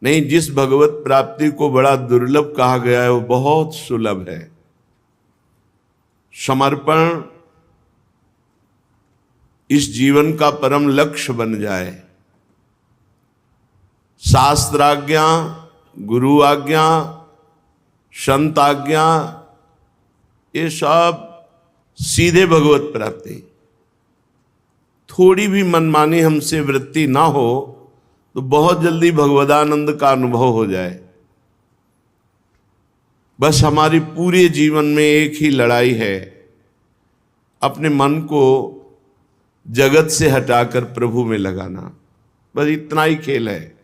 नहीं, जिस भगवत प्राप्ति को बड़ा दुर्लभ कहा गया है वो बहुत सुलभ है। समर्पण इस जीवन का परम लक्ष्य बन जाए। शास्त्राज्ञा, गुरु आज्ञा, संत आज्ञा, ये सब सीधे भगवत प्राप्ति। थोड़ी भी मनमानी हमसे वृत्ति ना हो तो बहुत जल्दी भगवदानंद का अनुभव हो जाए। बस हमारी पूरे जीवन में एक ही लड़ाई है, अपने मन को जगत से हटाकर प्रभु में लगाना। बस इतना ही खेल है।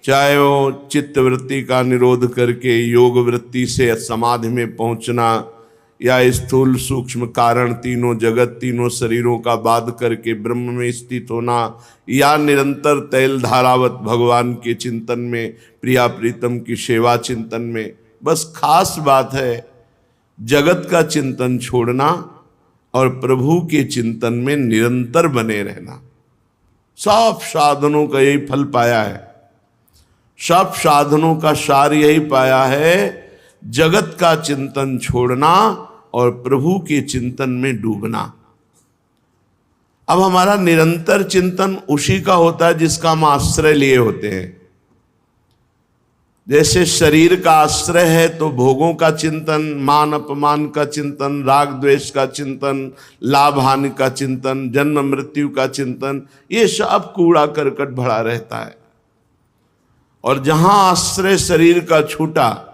चाहे वो चित्त वृत्ति का निरोध करके योग वृत्ति से समाधि में पहुंचना, या स्थूल सूक्ष्म कारण तीनों जगत तीनों शरीरों का बाध करके ब्रह्म में स्थित होना, या निरंतर तैल धारावत भगवान के चिंतन में, प्रिया प्रीतम की सेवा चिंतन में। बस खास बात है जगत का चिंतन छोड़ना और प्रभु के चिंतन में निरंतर बने रहना। सब साधनों का यही फल पाया है, सब साधनों का सार यही पाया है, जगत का चिंतन छोड़ना और प्रभु के चिंतन में डूबना। अब हमारा निरंतर चिंतन उसी का होता है जिसका हम आश्रय लिए होते हैं। जैसे शरीर का आश्रय है तो भोगों का चिंतन, मान अपमान का चिंतन, राग द्वेष का चिंतन, लाभ हानि का चिंतन, जन्म मृत्यु का चिंतन, ये सब कूड़ा करकट भरा रहता है। और जहां आश्रय शरीर का छूटा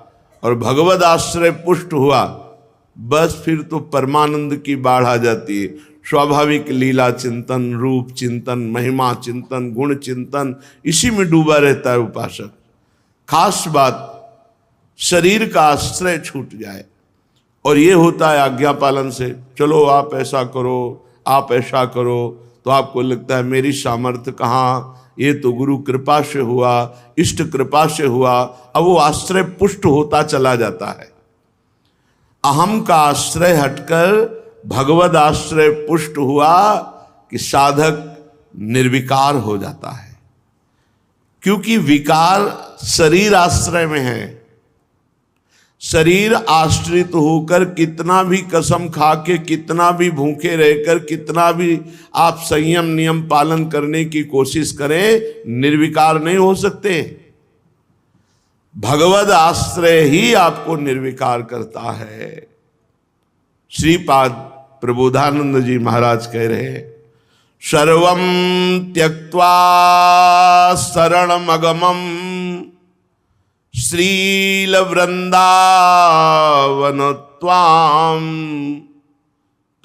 और भगवद आश्रय पुष्ट हुआ, बस फिर तो परमानंद की बाढ़ आ जाती है। स्वाभाविक लीला चिंतन, रूप चिंतन, महिमा चिंतन, गुण चिंतन, इसी में डूबा रहता है उपासक। खास बात शरीर का आश्रय छूट जाए, और ये होता है आज्ञा पालन से। चलो आप ऐसा करो, आप ऐसा करो, तो आपको लगता है मेरी सामर्थ्य कहाँ, ये तो गुरु कृपा से हुआ, इष्ट कृपा से हुआ। अब वो आश्रय पुष्ट होता चला जाता है। अहम का आश्रय हटकर भगवद आश्रय पुष्ट हुआ कि साधक निर्विकार हो जाता है। क्योंकि विकार शरीर आश्रय में है। शरीर आश्रित होकर कितना भी कसम खा के, कितना भी भूखे रहकर, कितना भी आप संयम नियम पालन करने की कोशिश करें, निर्विकार नहीं हो सकते। भगवद आश्रय ही आपको निर्विकार करता है। श्रीपाद प्रबोधानंद जी महाराज कह रहे हैं, सर्वं त्यक्त्वा शरणमगमं श्रील वृंदावन त्वां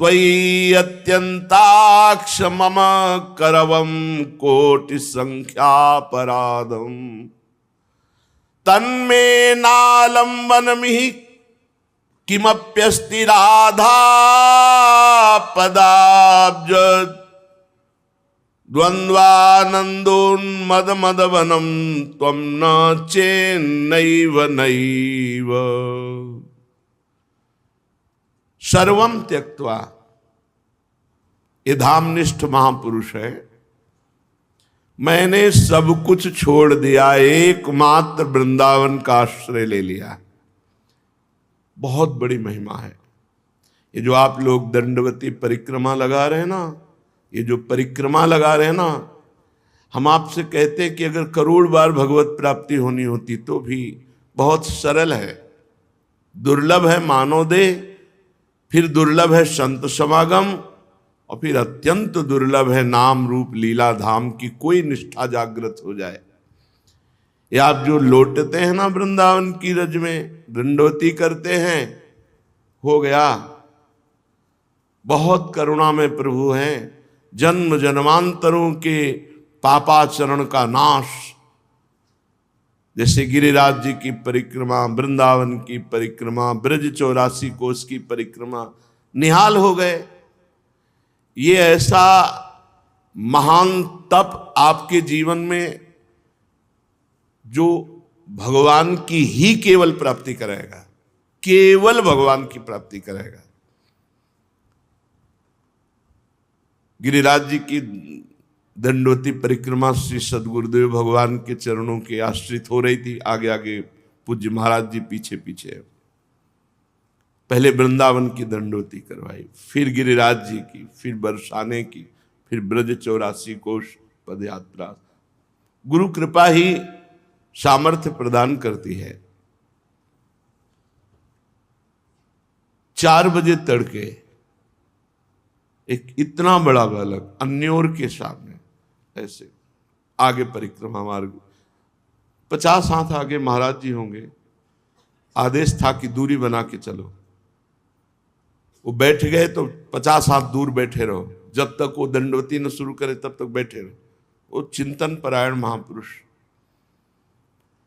त्वयि अत्यंताक्ष मम करवं कोटि संख्यापराधं तन्मे नालंबनमिहि किमप्यस्ति राधा पदाब्ज द्वंद्वानंदोन्मदमदवनं त्वं न चेन्नैव नैव। सर्वं त्यक्त्वा, ये धामनिष्ठ महापुरुष है। मैंने सब कुछ छोड़ दिया, एकमात्र वृंदावन का आश्रय ले लिया। बहुत बड़ी महिमा है। ये जो आप लोग दंडवती परिक्रमा लगा रहे हैं ना, ये जो परिक्रमा लगा रहे हैं ना, हम आपसे कहते हैं कि अगर करोड़ बार भगवत प्राप्ति होनी होती तो भी बहुत सरल है। दुर्लभ है मानव देह, फिर दुर्लभ है संत समागम, और फिर अत्यंत दुर्लभ है नाम रूप लीला धाम की कोई निष्ठा जागृत हो जाए। ये आप जो लौटते हैं ना वृंदावन की रज में, दंडवती करते हैं, हो गया। बहुत करुणा में प्रभु हैं। जन्म जन्मांतरों के पापाचरण का नाश। जैसे गिरिराज जी की परिक्रमा, वृंदावन की परिक्रमा, ब्रज 84 कोस की परिक्रमा, निहाल हो गए। ये ऐसा महान तप आपके जीवन में जो भगवान की ही केवल प्राप्ति कराएगा, केवल भगवान की प्राप्ति कराएगा। गिरिराज जी की दंडवती परिक्रमा श्री सदगुरुदेव भगवान के चरणों के आश्रित हो रही थी। आगे आगे पूज्य महाराज जी पीछे पीछे। पहले वृंदावन की दंडवती करवाई, फिर गिरिराज जी की, फिर बरसाने की, फिर ब्रज 84 कोश पद यात्रा। गुरु कृपा ही सामर्थ्य प्रदान करती है। 4 बजे तड़के एक इतना बड़ा बालक अन्योर के सामने ऐसे आगे परिक्रमा मार्ग 50 हाथ आगे महाराज जी होंगे। आदेश था कि दूरी बना के चलो। वो बैठ गए तो 50 हाथ दूर बैठे रहो, जब तक वो दंडवती न शुरू करे तब तक बैठे रहो। वो चिंतन परायण महापुरुष।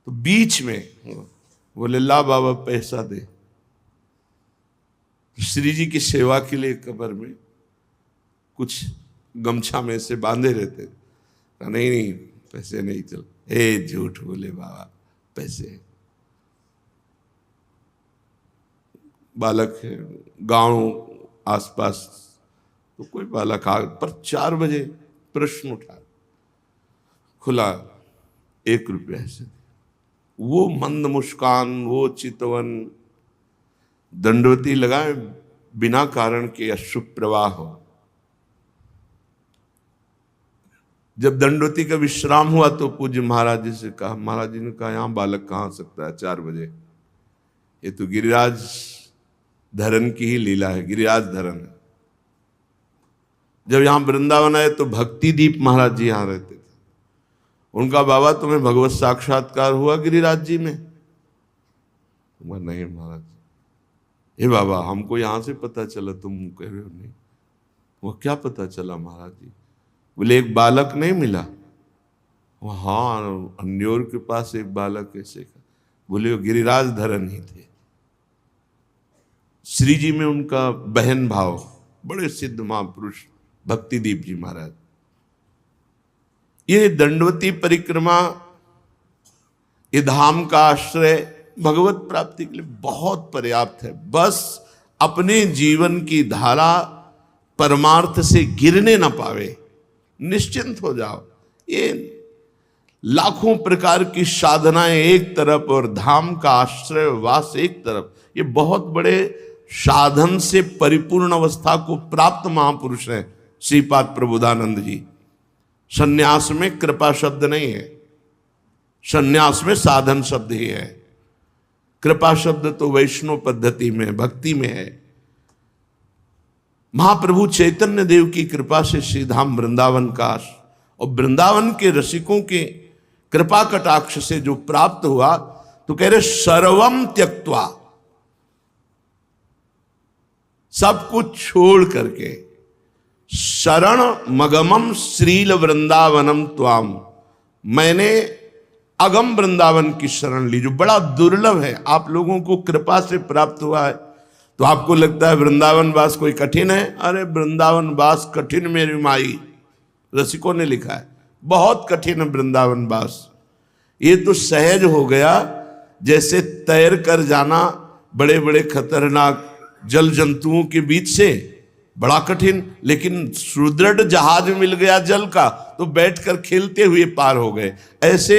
तो बीच में बोले ला बाबा पैसा दे। श्री जी की सेवा के लिए कब्र में कुछ गमछा में से बांधे रहते। नहीं नहीं पैसे नहीं चल। ए झूठ बोले बाबा पैसे। बालक है, गांव आसपास तो कोई बालक आ, पर 4 बजे प्रश्न उठा, खुला 1 रुपया से। वो मंद मुस्कान, वो चितवन, दंडवती लगाए बिना कारण के अशुभ प्रवाह हो। जब दंडवती का विश्राम हुआ तो पूज्य महाराज जी से कहा, महाराज जी ने कहा यहाँ बालक कहाँ आ सकता है 4 बजे, ये तो गिरिराज धरन की ही लीला है, गिरिराज धरन है। जब यहाँ वृंदावन आए तो भक्ति दीप महाराज जी यहाँ रहते थे। उनका बाबा तुम्हें भगवत साक्षात्कार हुआ गिरिराज जी में? नहीं महाराज। हे बाबा हमको यहाँ से पता चला, तुम कह रहे हो नहीं। वो क्या पता चला महाराज जी? बोले एक बालक नहीं मिला। हाँ अन्योर के पास एक बालक कैसे का? बोले वो गिरिराज धरन ही थे। श्री जी में उनका बहन भाव, बड़े सिद्ध महापुरुष भक्तिदीप जी महाराज। ये दंडवती परिक्रमा, ये धाम का आश्रय भगवत प्राप्ति के लिए बहुत पर्याप्त है। बस अपने जीवन की धारा परमार्थ से गिरने ना पावे, निश्चिंत हो जाओ। ये लाखों प्रकार की साधनाएं एक तरफ और धाम का आश्रय वास एक तरफ, ये बहुत बड़े साधन से परिपूर्ण अवस्था को प्राप्त महापुरुष हैं श्रीपाद प्रबोधानंद जी। सन्यास में कृपा शब्द नहीं है, सन्यास में साधन शब्द ही है। कृपा शब्द तो वैष्णव पद्धति में, भक्ति में है। महाप्रभु चैतन्य देव की कृपा से श्रीधाम वृंदावन का और वृंदावन के रसिकों के कृपा कटाक्ष से जो प्राप्त हुआ, तो कह रहे सर्वम त्यक्त्वा, सब कुछ छोड़ करके, शरण मगमम श्रील वृंदावनम त्वाम, मैंने अगम वृंदावन की शरण ली, जो बड़ा दुर्लभ है। आप लोगों को कृपा से प्राप्त हुआ है। तो आपको लगता है वृंदावन वास कोई कठिन है? अरे वृंदावन वास कठिन मेरी माई, रसिकों ने लिखा है, बहुत कठिन है वृंदावन वास। ये तो सहज हो गया, जैसे तैर कर जाना बड़े बड़े खतरनाक जल जंतुओं के बीच से, बड़ा कठिन, लेकिन सुदृढ़ जहाज मिल गया जल का तो बैठकर खेलते हुए पार हो गए। ऐसे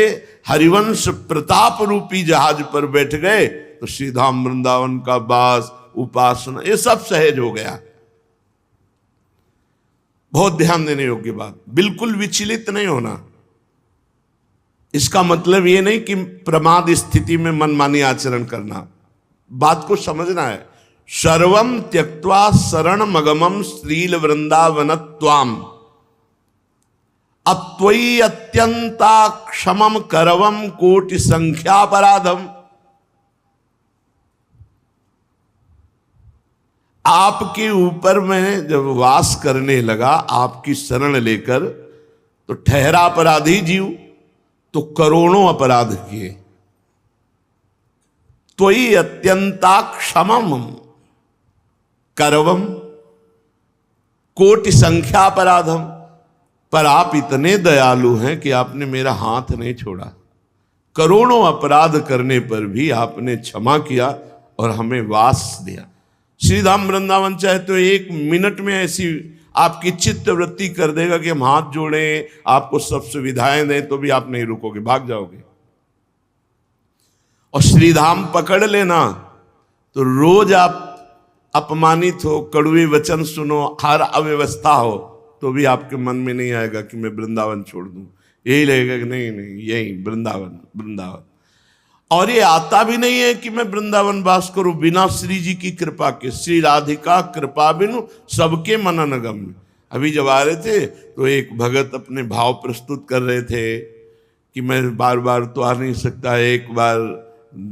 हरिवंश प्रताप रूपी जहाज पर बैठ गए तो श्रीधाम वृंदावन का वास, उपासना, ये सब सहज हो गया। बहुत ध्यान देने योग्य बात, बिल्कुल विचलित नहीं होना। इसका मतलब ये नहीं कि प्रमाद स्थिति में मनमानी आचरण करना, बात को समझना है। सर्वम त्यक्त्वा शरण मगमम श्रील वृंदावनत्वाम अत्वयि अत्यंता क्षमम करवम कोटि संख्यापराधम। आपके ऊपर मैं जब वास करने लगा, आपकी शरण लेकर, तो ठहरा अपराधी जीव तो करोड़ों अपराध किए। त्वयि अत्यंता क्षमम करवम कोटि संख्यापराधम, पर आप इतने दयालु हैं कि आपने मेरा हाथ नहीं छोड़ा। करोड़ों अपराध करने पर भी आपने क्षमा किया और हमें वास दिया। श्रीधाम वृंदावन चाहे तो 1 मिनट में ऐसी आपकी चित्त वृत्ति कर देगा कि हम हाथ जोड़ें, आपको सब सुविधाएं दें, तो भी आप नहीं रुकोगे, भाग जाओगे। और श्रीधाम पकड़ लेना तो रोज आप अपमानित हो, कड़वे वचन सुनो, हर अव्यवस्था हो, तो भी आपके मन में नहीं आएगा कि मैं वृंदावन छोड़ दूं। यही लगेगा कि नहीं नहीं, यही वृंदावन वृंदावन। और ये आता भी नहीं है कि मैं वृंदावन वास करूं बिना श्री जी की कृपा के। श्री राधिका कृपा बिनु सबके मनन गम्य। अभी जब आ रहे थे तो एक भगत अपने भाव प्रस्तुत कर रहे थे कि मैं बार बार तो आ नहीं सकता, एक बार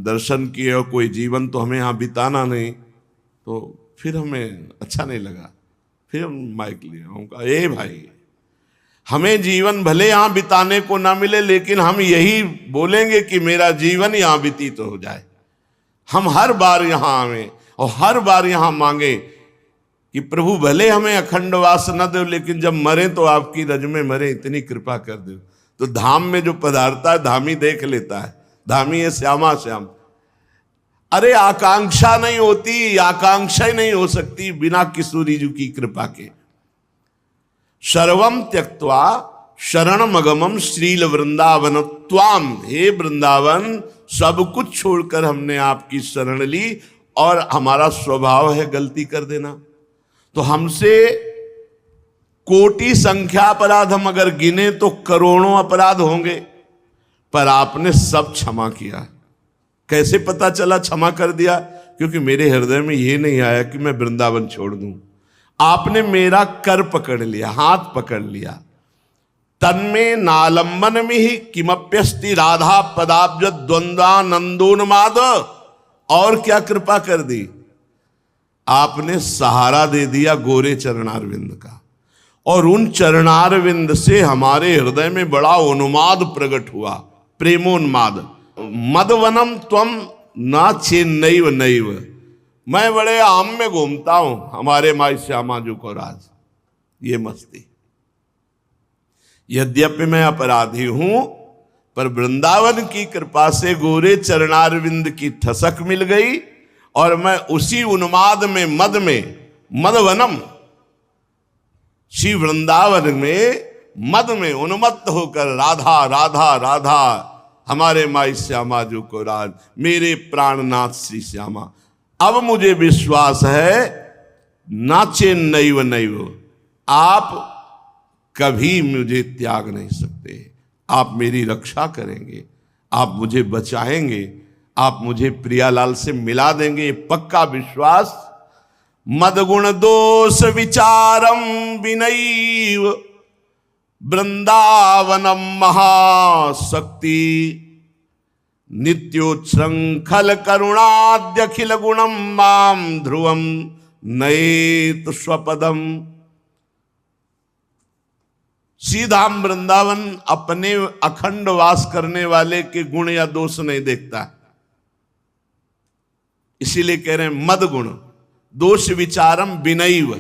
दर्शन किए और कोई जीवन तो हमें यहाँ बिताना नहीं। तो फिर हमें अच्छा नहीं लगा, फिर हम माइक लिया, हम कहा ए भाई, हमें जीवन भले यहाँ बिताने को ना मिले, लेकिन हम यही बोलेंगे कि मेरा जीवन यहाँ व्यतीत हो जाए। हम हर बार यहाँ आवे और हर बार यहाँ मांगे कि प्रभु भले हमें अखंड वास न दो, लेकिन जब मरे तो आपकी रज में मरे, इतनी कृपा कर दो। तो धाम में जो पधारता है धामी देख लेता है, धामी है श्यामा श्याम। अरे आकांक्षा नहीं होती, आकांक्षा ही नहीं हो सकती बिना किशोरी जी की कृपा के। सर्वम त्यक्त्वा शरणमगमम श्रील वृंदावन त्वाम। हे वृंदावन, सब कुछ छोड़कर हमने आपकी शरण ली, और हमारा स्वभाव है गलती कर देना। तो हमसे कोटि संख्या अपराध हम अगर गिने तो करोड़ों अपराध होंगे, पर आपने सब क्षमा किया। कैसे पता चला क्षमा कर दिया? क्योंकि मेरे हृदय में ये नहीं आया कि मैं वृंदावन छोड़ दूं। आपने मेरा कर पकड़ लिया, हाथ पकड़ लिया। तन्मे नालंबन में ही किमप्यस्ति राधा पदाब्ज द्वंद्वानंदोन्माद। और क्या कृपा कर दी? आपने सहारा दे दिया गोरे चरणारविंद का, और उन चरणारविंद से हमारे हृदय में बड़ा उन्माद प्रकट हुआ, प्रेमोन्माद। मदवनम त्वम ना चेन्नैव नैव। मैं बड़े आम में घूमता हूं हमारे माई श्यामा जी को राज, ये मस्ती। यद्यपि मैं अपराधी हूं, पर वृंदावन की कृपा से गोरे चरणारविंद की ठसक मिल गई, और मैं उसी उन्माद में, मदवनम, श्री वृंदावन में मद में उन्मत्त होकर राधा राधा राधा हमारे माई श्यामा जी को राज, मेरे प्राणनाथ श्री श्यामा। अब मुझे विश्वास है नाचे नैव नैव, आप कभी मुझे त्याग नहीं सकते। आप मेरी रक्षा करेंगे, आप मुझे बचाएंगे, आप मुझे प्रियालाल से मिला देंगे, ये पक्का विश्वास। मदगुण दोष विचारम विनैव वृंदावनम महाशक्ति। नित्योच्छृंखल करुणाद्यखिल गुणम माम ध्रुवम नयेत स्वपदम। सीधाम वृंदावन अपने अखंड वास करने वाले के गुण या दोष नहीं देखता, इसीलिए कह रहे हैं मद गुण दोष विचारम विनैव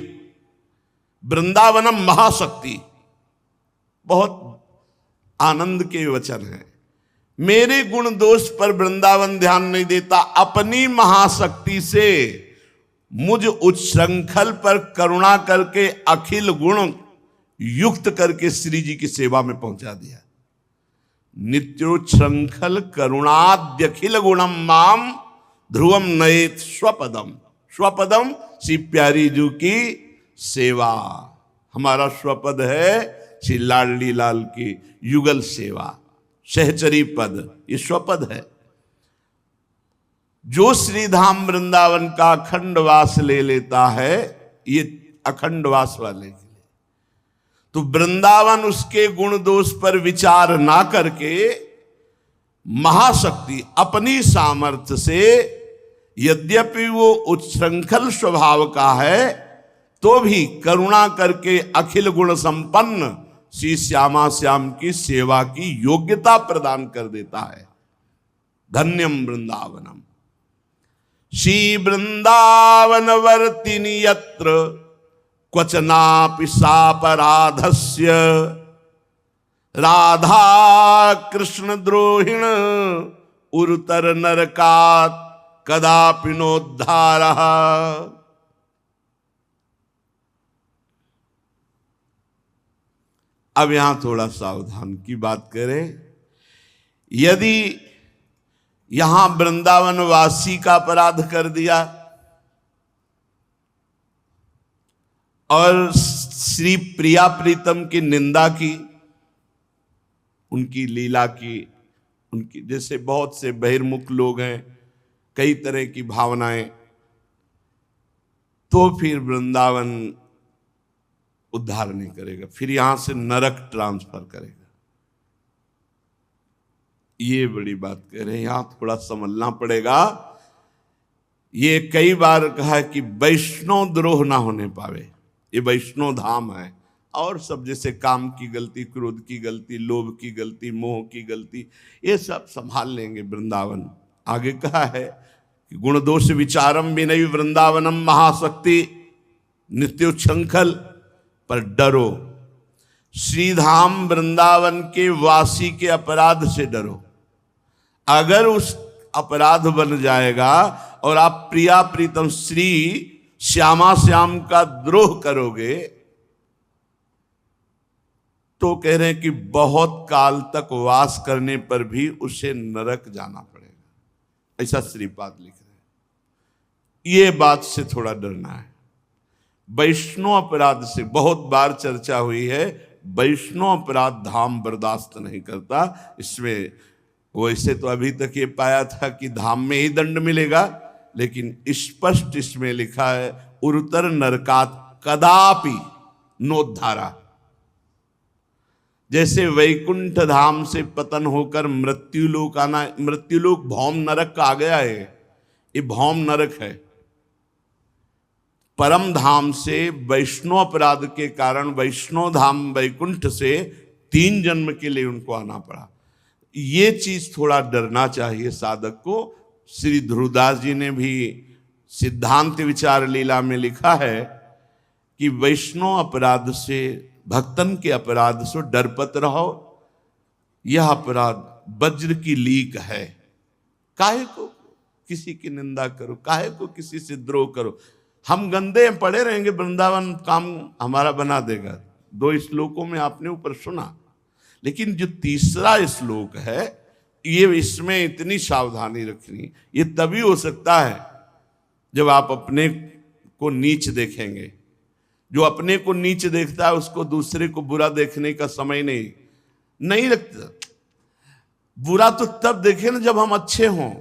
वृंदावनम महाशक्ति। बहुत आनंद के वचन है। मेरे गुण दोष पर वृंदावन ध्यान नहीं देता, अपनी महाशक्ति से मुझ उच्छृंखल पर करुणा करके अखिल गुण युक्त करके श्री जी की सेवा में पहुंचा दिया। नित्योच्छृंखल करुणाद्यखिल गुणम माम ध्रुवम नयेत स्वपदम। स्वपदम श्री प्यारी जी की सेवा, हमारा स्वपद है श्री लाडली लाल की युगल सेवा, सहचरी पद, ये स्वपद है। जो श्रीधाम वृंदावन का अखंड वास ले लेता है, ये अखंड वास वाले के लिए, तो वृंदावन उसके गुण दोष पर विचार ना करके महाशक्ति अपनी सामर्थ्य से, यद्यपि वो उच्छृंखल स्वभाव का है, तो भी करुणा करके अखिल गुण संपन्न श्री श्यामा श्याम की सेवा की योग्यता प्रदान कर देता है। धन्यम वृंदावनम। श्री वृंदावन वर्तिनी यत्र क्वचनापि सापराधस्य राधा कृष्ण द्रोहिण उरुतर नरकात् कदापि नोद्धारः। अब यहां थोड़ा सावधान की बात करें। यदि यहां वृंदावन वासी का अपराध कर दिया और श्री प्रिया प्रीतम की निंदा की, उनकी लीला की, उनकी, जैसे बहुत से बहिर्मुख लोग हैं, कई तरह की भावनाएं, तो फिर वृंदावन उद्धार नहीं करेगा, फिर यहां से नरक ट्रांसफर करेगा। ये बड़ी बात कह रहे हैं, यहां थोड़ा समझना पड़ेगा। ये कई बार कहा कि वैष्णव द्रोह ना होने पावे, ये वैष्णव धाम है। और सब जैसे काम की गलती, क्रोध की गलती, लोभ की गलती, मोह की गलती, ये सब संभाल लेंगे वृंदावन। आगे कहा है कि गुण दोष विचारम विनय वृंदावनम महाशक्ति नित्योच्छंखल, पर डरो, श्रीधाम वृंदावन के वासी के अपराध से डरो। अगर उस अपराध बन जाएगा और आप प्रिया प्रीतम श्री श्यामा श्याम का द्रोह करोगे, तो कह रहे हैं कि बहुत काल तक वास करने पर भी उसे नरक जाना पड़ेगा, ऐसा श्रीपाद लिख रहे हैं। ये बात से थोड़ा डरना है। वैष्णव अपराध से बहुत बार चर्चा हुई है, वैष्णव अपराध धाम बर्दाश्त नहीं करता। इसमें वैसे तो अभी तक ये पाया था कि धाम में ही दंड मिलेगा, लेकिन स्पष्ट इसमें लिखा है उरुतर नरकात कदापि नोद्धारा। जैसे वैकुंठ धाम से पतन होकर मृत्युलोक आना, मृत्युलोक भौम नरक का आ गया है, ये भौम नरक है। परम धाम से वैष्णव अपराध के कारण वैष्णव धाम वैकुंठ से 3 जन्म के लिए उनको आना पड़ा। ये चीज थोड़ा डरना चाहिए साधक को। श्री ध्रुवदास जी ने भी सिद्धांत विचार लीला में लिखा है कि वैष्णव अपराध से, भक्तन के अपराध से डरपत रहो। यह अपराध वज्र की लीक है, काहे को किसी की निंदा करो, काहे को किसी से द्रोह करो। हम गंदे पड़े रहेंगे, वृंदावन काम हमारा बना देगा। 2 श्लोकों में आपने ऊपर सुना, लेकिन जो तीसरा श्लोक है, ये इसमें इतनी सावधानी रखनी। ये तभी हो सकता है जब आप अपने को नीच देखेंगे। जो अपने को नीच देखता है उसको दूसरे को बुरा देखने का समय नहीं लगता। बुरा तो तब देखे ना जब हम अच्छे हों।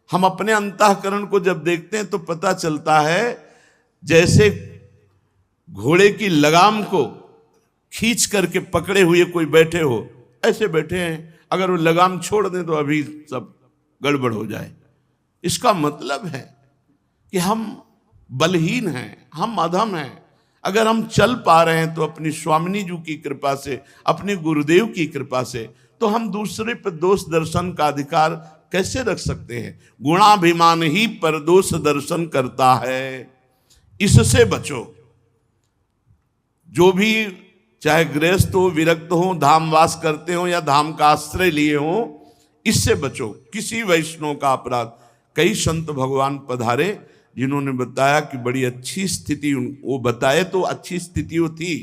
हम अपने अंतःकरण को जब देखते हैं तो पता चलता है, जैसे घोड़े की लगाम को खींच करके पकड़े हुए कोई बैठे हो, ऐसे बैठे हैं। अगर वो लगाम छोड़ दें तो अभी सब गड़बड़ हो जाए। इसका मतलब है कि हम बलहीन हैं, हम अधम हैं। अगर हम चल पा रहे हैं तो अपनी स्वामिनी जी की कृपा से, अपने गुरुदेव की कृपा से, तो हम दूसरे पर दोष दर्शन का अधिकार कैसे रख सकते हैं? गुणाभिमान ही परदोष दर्शन करता है, इससे बचो। जो भी चाहे गृहस्थ हो, विरक्त हो, धामवास करते हो या धाम का आश्रय लिए हो, इससे बचो। किसी वैष्णव का अपराध, कई संत भगवान पधारे जिन्होंने बताया कि बड़ी अच्छी स्थिति, वो बताए तो अच्छी स्थिति वो थी,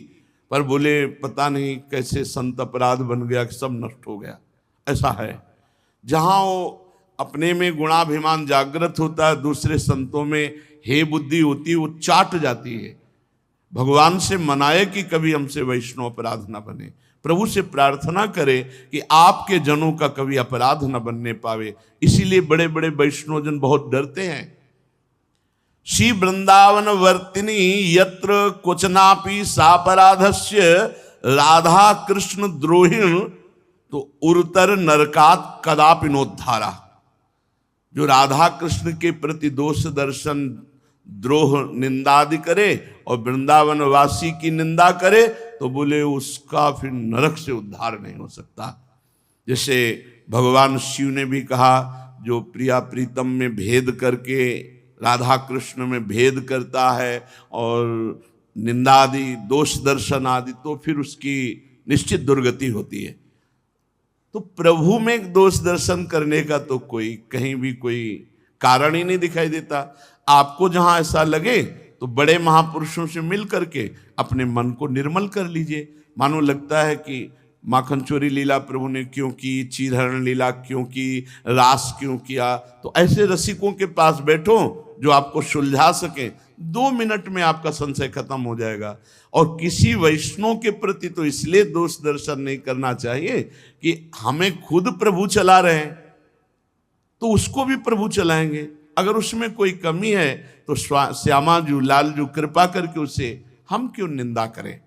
पर बोले पता नहीं कैसे संत अपराध बन गया कि सब नष्ट हो गया। ऐसा है, जहां वो अपने में गुणाभिमान जागृत होता है, दूसरे संतों में हे बुद्धि होती है, वो चाट जाती है। भगवान से मनाए कि कभी हमसे वैष्णव अपराध न बने। प्रभु से प्रार्थना करे कि आपके जनों का कभी अपराध न बनने पावे। इसीलिए बड़े बड़े वैष्णव जन बहुत डरते हैं। श्री वृंदावन वर्तिनी यत्र कुचनापि सापराधस्य राधा कृष्ण द्रोहिण तो उर्तर नरकात कदापि नोद्धारा। जो राधा कृष्ण के प्रति दोष दर्शन, द्रोह, निंदादि करे और वृंदावन वासी की निंदा करे, तो बोले उसका फिर नरक से उद्धार नहीं हो सकता। जैसे भगवान शिव ने भी कहा, जो प्रिया प्रीतम में भेद करके राधा कृष्ण में भेद करता है और निंदादि, दोष दर्शन आदि, तो फिर उसकी निश्चित दुर्गति होती है। तो प्रभु में दोष दर्शन करने का तो कोई कहीं भी कोई कारण ही नहीं दिखाई देता। आपको जहां ऐसा लगे तो बड़े महापुरुषों से मिल करके अपने मन को निर्मल कर लीजिए। मानो लगता है कि माखन चोरी लीला प्रभु ने क्यों की, चीरहरण लीला क्यों की, रास क्यों किया। तो ऐसे रसिकों के पास बैठो जो आपको सुलझा सके, 2 मिनट में आपका संशय खत्म हो जाएगा। और किसी वैष्णव के प्रति तो इसलिए दोष दर्शन नहीं करना चाहिए कि हमें खुद प्रभु चला रहे हैं तो उसको भी प्रभु चलाएंगे। अगर उसमें कोई कमी है तो श्यामा जू लाल जू कृपा करके उसे हम क्यों निंदा करें।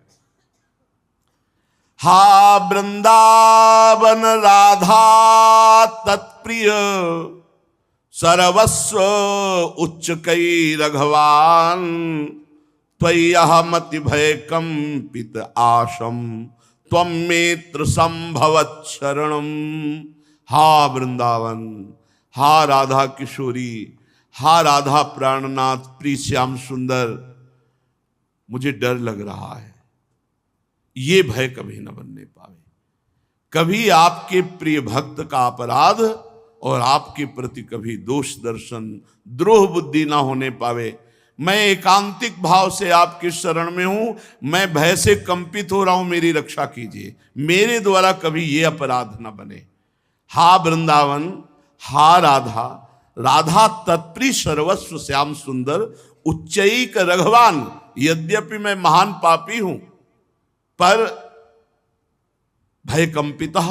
हा वृंदावन राधा तत्प्रिय सर्वस्व उच्च कई रघवान त्वय्यहमति भय कंपित आशम त्वं मेत्र संभवत शरणम। हा वृंदावन, हा राधा किशोरी, हा राधा प्राणनाथ, प्रिय श्याम सुंदर, मुझे डर लग रहा है ये भय कभी न बनने पावे, कभी आपके प्रिय भक्त का अपराध और आपके प्रति कभी दोष दर्शन द्रोह बुद्धि ना होने पावे। मैं एकांतिक भाव से आपके शरण में हूं, मैं भय से कंपित हो रहा हूं, मेरी रक्षा कीजिए, मेरे द्वारा कभी ये अपराध न बने। हा वृंदावन, हा राधा, राधा तत्प्रिय सर्वस्व श्याम सुंदर उच्चैक रघवान। यद्यपि मैं महान पापी हूं पर भय कंपिता,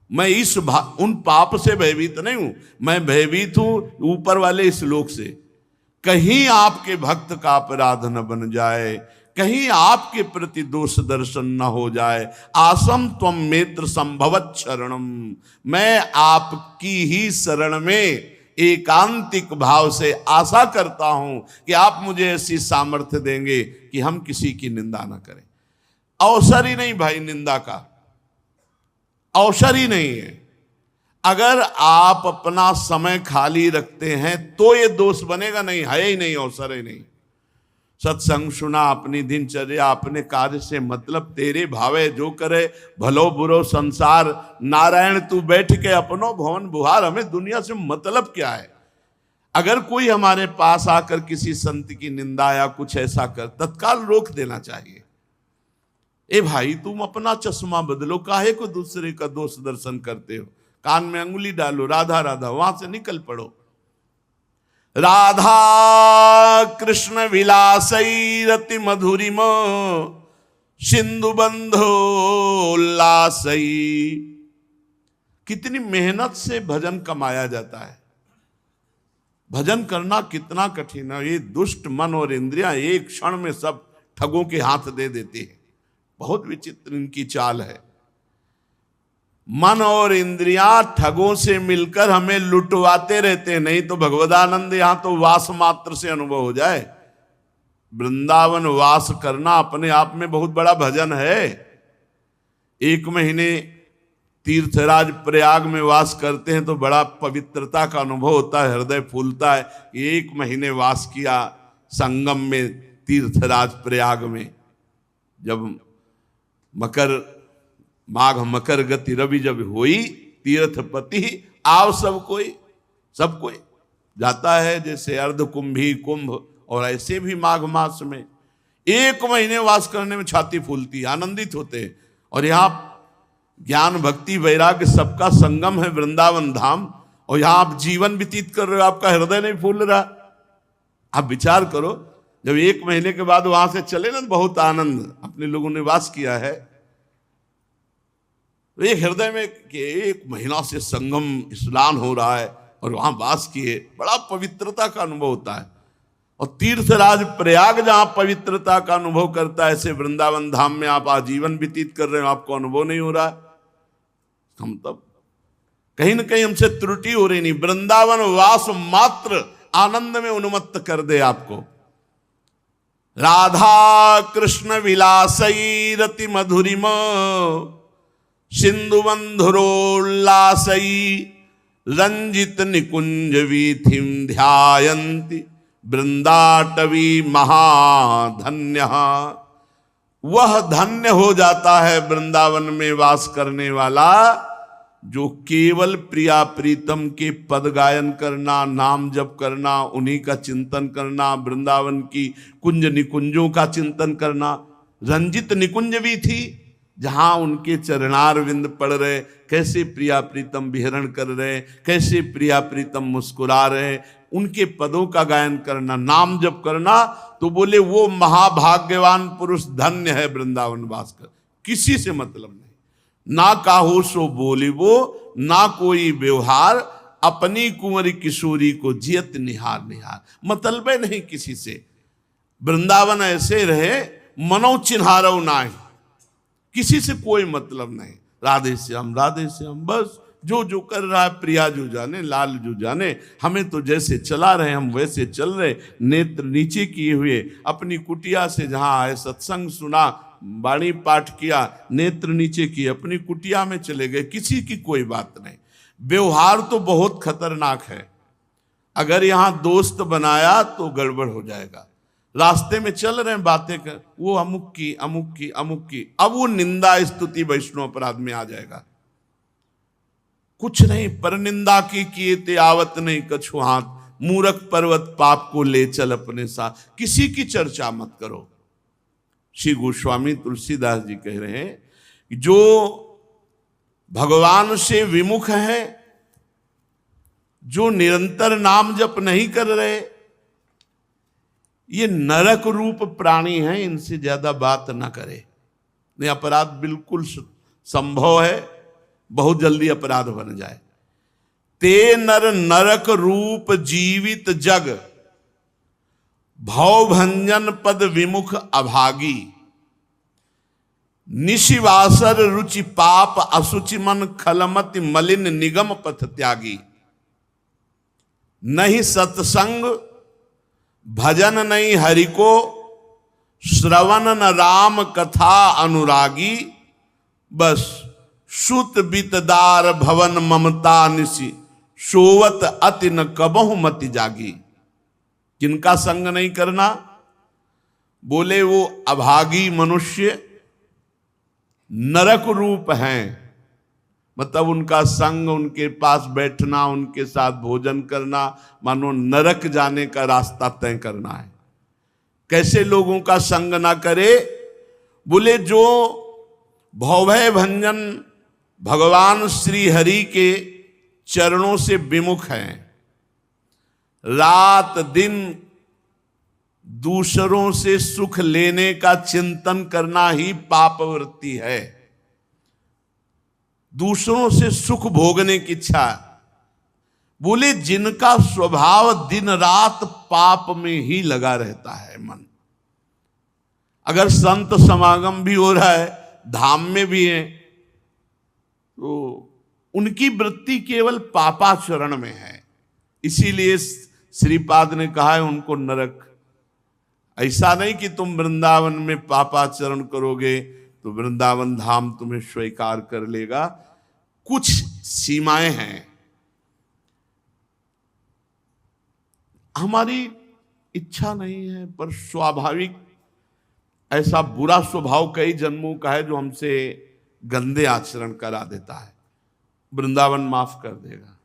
मैं इस उन पाप से भयभीत नहीं हूं, मैं भयभीत हूं ऊपर वाले इस लोक से। कहीं आपके भक्त का अपराध न बन जाए, कहीं आपके प्रति दोष दर्शन न हो जाए। आसम त्वं मेत्र संभवत शरणम, मैं आपकी ही शरण में एकांतिक भाव से आशा करता हूं कि आप मुझे ऐसी सामर्थ्य देंगे कि हम किसी की निंदा न करें। अवसर ही नहीं भाई, निंदा का अवसर ही नहीं है। अगर आप अपना समय खाली रखते हैं तो ये दोष बनेगा, नहीं है ही नहीं, अवसर ही नहीं। सत्संग सुना, अपनी दिनचर्या, अपने कार्य से मतलब, तेरे भावे जो करे भलो बुरो संसार, नारायण तू बैठ के अपनो भवन बुहार। हमें दुनिया से मतलब क्या है। अगर कोई हमारे पास आकर किसी संत की निंदा या कुछ ऐसा कर, तत्काल रोक देना चाहिए। ए भाई तुम अपना चश्मा बदलो, काहे को दूसरे का दोष दर्शन करते हो। कान में अंगुली डालो, राधा राधा, वहां से निकल पड़ो। राधा कृष्ण विलासई रति मधुरिम सिंधु बंधो उल्लासई। कितनी मेहनत से भजन कमाया जाता है। भजन करना कितना कठिन है। ये दुष्ट मन और इंद्रियां एक क्षण में सब ठगों के हाथ दे देते हैं। बहुत विचित्र इनकी चाल है। मन और इंद्रियां ठगों से मिलकर हमें लुटवाते रहते हैं। नहीं तो भगवदानंद यहां तो वास मात्र से अनुभव हो जाए। वृंदावन वास करना अपने आप में बहुत बड़ा भजन है। 1 महीने तीर्थराज प्रयाग में वास करते हैं तो बड़ा पवित्रता का अनुभव होता है, हृदय फूलता है। 1 महीने वास किया संगम में तीर्थराज प्रयाग में, जब माघ मकर गति रवि जब हुई, तीर्थपति आव सब कोई जाता है, जैसे अर्ध कुंभी कुंभ। और ऐसे भी माघ मास में 1 महीने वास करने में छाती फूलती, आनंदित होते हैं। और यहाँ ज्ञान भक्ति वैराग्य सबका संगम है वृंदावन धाम, और यहाँ आप जीवन व्यतीत कर रहे हो, आपका हृदय नहीं फूल रहा। आप विचार करो, जब 1 महीने के बाद वहां से चले ना, बहुत आनंद अपने लोगों ने वास किया है। तो एक हृदय में कि 1 महीना से संगम स्नान हो रहा है और वहां वास किए, बड़ा पवित्रता का अनुभव होता है। और तीर्थराज प्रयाग जहां पवित्रता का अनुभव करता है, ऐसे वृंदावन धाम में आप आजीवन व्यतीत कर रहे हो, आपको अनुभव नहीं हो रहा। हम तब कहीं ना कहीं हमसे त्रुटि हो रही। नहीं, वृंदावन वास मात्र आनंद में उन्मत्त कर दे आपको। राधा कृष्ण विलासई रति मधुरिम सिंधु बंधुरोल्लासई रंजित निकुंज वीथिम ध्यायन्ति वृंदाटवी महाधन्य। वह धन्य हो जाता है वृंदावन में वास करने वाला, जो केवल प्रिया प्रीतम के पद गायन करना, नाम जप करना, उन्हीं का चिंतन करना, वृंदावन की कुंज निकुंजों का चिंतन करना। रंजित निकुंज भी थी, जहां उनके चरणार विंद पड़ रहे, कैसे प्रिया प्रीतम विहरण कर रहे, कैसे प्रिया प्रीतम मुस्कुरा रहे, उनके पदों का गायन करना, नाम जप करना, तो बोले वो महाभाग्यवान पुरुष धन्य है वृंदावन वास कर। किसी से मतलब नहीं, ना काहू सो बोली वो, ना कोई व्यवहार, अपनी कुंवरी किशोरी को जियत निहार निहार। मतलब नहीं किसी से, वृंदावन ऐसे रहे मनो चिन्हारो नाहि, किसी से कोई मतलब नहीं। राधे श्याम राधे श्याम, बस जो जो कर रहा है प्रिया जो जाने, लाल जो जाने, हमें तो जैसे चला रहे हम वैसे चल रहे, नेत्र नीचे किए हुए, अपनी कुटिया से जहां आए सत्संग सुना, वाणी पाठ किया, नेत्र नीचे किए, अपनी कुटिया में चले गए, किसी की कोई बात नहीं। व्यवहार तो बहुत खतरनाक है, अगर यहां दोस्त बनाया तो गड़बड़ हो जाएगा। रास्ते में चल रहे हैं बातें कर, वो अमुक की अमुक की अमुक की, अब वो निंदा स्तुति वैष्णव अपराध में आ जाएगा। कुछ नहीं, पर निंदा की किए ते आवत नहीं कछु हाथ, मूरख पर्वत पाप को ले चल अपने साथ। किसी की चर्चा मत करो। श्री गोस्वामी तुलसीदास जी कह रहे हैं कि जो भगवान से विमुख है, जो निरंतर नाम जप नहीं कर रहे, ये नरक रूप प्राणी हैं, इनसे ज्यादा बात ना करे। नहीं, अपराध बिल्कुल संभव है, बहुत जल्दी अपराध बन जाए। ते नर नरक रूप जीवित जग, भव भंजन पद विमुख अभागी, निशिवासर रुचि पाप असुचि मन, खलमति मलिन निगम पथ त्यागी। नहीं सत्संग भजन नहीं हरि को, श्रवण न राम कथा अनुरागी। बस सुत बितदार भवन ममता निशि, सोवत अति न कबहु मति जागी। किनका संग नहीं करना? बोले वो अभागी मनुष्य नरक रूप हैं, मतलब उनका संग, उनके पास बैठना, उनके साथ भोजन करना, मानो नरक जाने का रास्ता तय करना है। कैसे लोगों का संग ना करे? बोले जो भवभय भंजन भगवान श्री हरि के चरणों से विमुख हैं, रात दिन दूसरों से सुख लेने का चिंतन करना ही पाप वृत्ति है। दूसरों से सुख भोगने की इच्छा। बोले जिनका स्वभाव दिन रात पाप में ही लगा रहता है मन। अगर संत समागम भी हो रहा है, धाम में भी है, तो उनकी वृत्ति केवल पापाचरण में है। इसीलिए श्रीपाद ने कहा है उनको नरक। ऐसा नहीं कि तुम वृंदावन में पापाचरण करोगे तो वृंदावन धाम तुम्हें स्वीकार कर लेगा। कुछ सीमाएं हैं। हमारी इच्छा नहीं है, पर स्वाभाविक ऐसा बुरा स्वभाव कई जन्मों का है जो हमसे गंदे आचरण करा देता है। वृंदावन माफ कर देगा,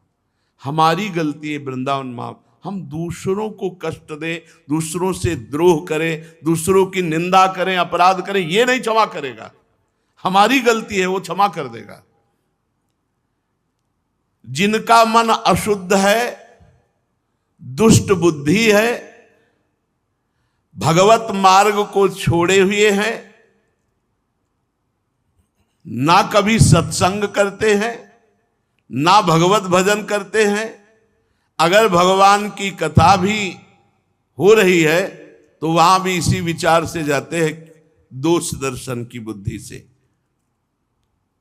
हमारी गलती है, वृंदावन माफ। हम दूसरों को कष्ट दें, दूसरों से द्रोह करें, दूसरों की निंदा करें, अपराध करें, ये नहीं क्षमा करेगा। हमारी गलती है, वो क्षमा कर देगा। जिनका मन अशुद्ध है, दुष्ट बुद्धि है, भगवत मार्ग को छोड़े हुए हैं, ना कभी सत्संग करते हैं, ना भगवत भजन करते हैं। अगर भगवान की कथा भी हो रही है तो वहां भी इसी विचार से जाते हैं, दोष दर्शन की बुद्धि से।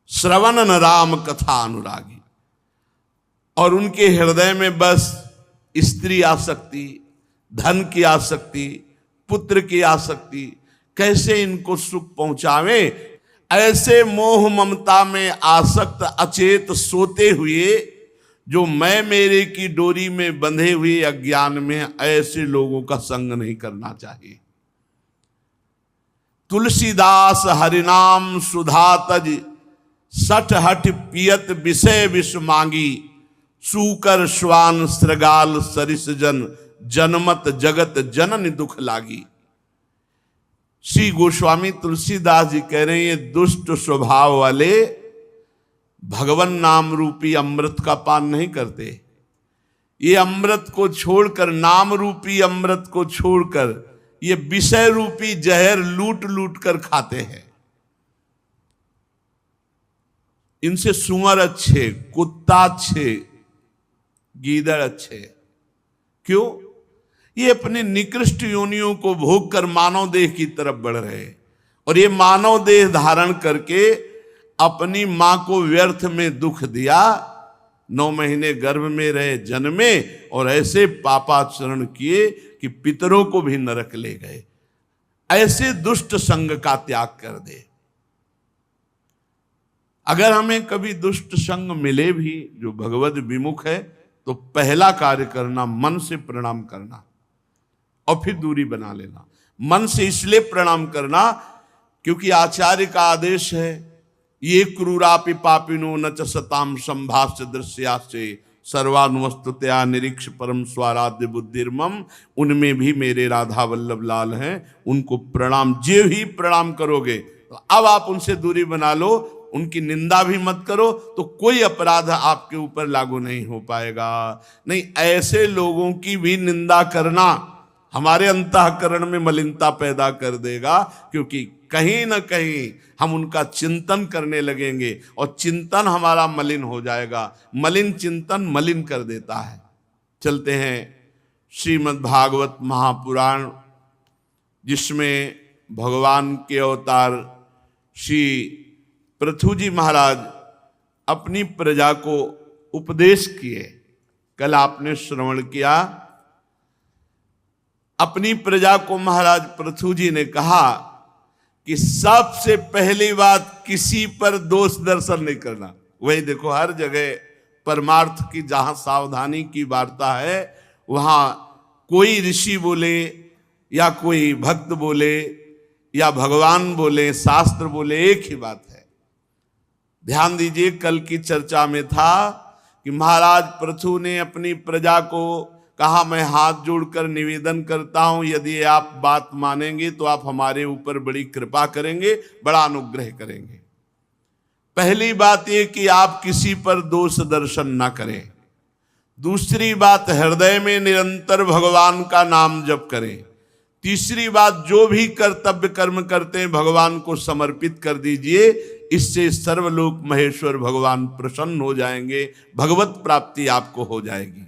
श्रवण न राम कथा अनुरागी, और उनके हृदय में बस स्त्री आसक्ति, धन की आसक्ति, पुत्र की आसक्ति, कैसे इनको सुख पहुंचावे, ऐसे मोह ममता में आसक्त अचेत सोते हुए, जो मैं मेरे की डोरी में बंधे हुए अज्ञान में, ऐसे लोगों का संग नहीं करना चाहिए। तुलसीदास हरिनाम सुधा तज, सठ हठ पियत विषय विष मांगी, सूकर श्वान श्रगाल सरिस जन, जनमत जगत जनन दुख लागी। श्री गोस्वामी तुलसीदास जी कह रहे हैं ये दुष्ट स्वभाव वाले भगवान नाम रूपी अमृत का पान नहीं करते। ये अमृत को छोड़कर, नाम रूपी अमृत को छोड़कर ये विषय रूपी जहर लूट लूट कर खाते हैं। इनसे सुअर अच्छे, कुत्ता अच्छे, गीदड़ अच्छे। क्यों? ये अपने निकृष्ट योनियों को भोग कर मानव देह की तरफ बढ़ रहे हैं, और ये मानव देह धारण करके अपनी मां को व्यर्थ में दुख दिया, 9 महीने गर्भ में रहे, जन्मे, और ऐसे पापाचरण किए कि पितरों को भी नरक ले गए। ऐसे दुष्ट संग का त्याग कर दे। अगर हमें कभी दुष्ट संग मिले भी जो भगवद विमुख है, तो पहला कार्य करना मन से प्रणाम करना और फिर दूरी बना लेना। मन से इसलिए प्रणाम करना क्योंकि आचार्य का आदेश है, ये क्रूरापि पापिनो न च सताम संभाष्य दृश्यासे सर्वानुवस्तुतया निरीक्ष परम स्वाराध्य बुद्धिर्मम। उनमें भी मेरे राधा वल्लभ लाल हैं, उनको प्रणाम, जे ही प्रणाम करोगे तो अब आप उनसे दूरी बना लो, उनकी निंदा भी मत करो, तो कोई अपराध आपके ऊपर लागू नहीं हो पाएगा। नहीं, ऐसे लोगों की भी निंदा करना हमारे अंतःकरण में मलिनता पैदा कर देगा, क्योंकि कहीं ना कहीं हम उनका चिंतन करने लगेंगे और चिंतन हमारा मलिन हो जाएगा। मलिन चिंतन मलिन कर देता है। चलते हैं श्रीमद् भागवत महापुराण, जिसमें भगवान के अवतार श्री पृथु जी महाराज अपनी प्रजा को उपदेश किए। कल आपने श्रवण किया, अपनी प्रजा को महाराज पृथु जी ने कहा कि सबसे पहली बात किसी पर दोष दर्शन नहीं करना। वही देखो, हर जगह परमार्थ की जहां सावधानी की वार्ता है, वहां कोई ऋषि बोले या कोई भक्त बोले या भगवान बोले, शास्त्र बोले, एक ही बात है। ध्यान दीजिए, कल की चर्चा में था कि महाराज पृथु ने अपनी प्रजा को कहा, मैं हाथ जोड़कर निवेदन करता हूं, यदि आप बात मानेंगे तो आप हमारे ऊपर बड़ी कृपा करेंगे, बड़ा अनुग्रह करेंगे। पहली बात यह कि आप किसी पर दोष दर्शन ना करें। दूसरी बात, हृदय में निरंतर भगवान का नाम जप करें। तीसरी बात, जो भी कर्तव्य कर्म करते हैं भगवान को समर्पित कर दीजिए। इससे सर्वलोक महेश्वर भगवान प्रसन्न हो जाएंगे, भगवत प्राप्ति आपको हो जाएगी।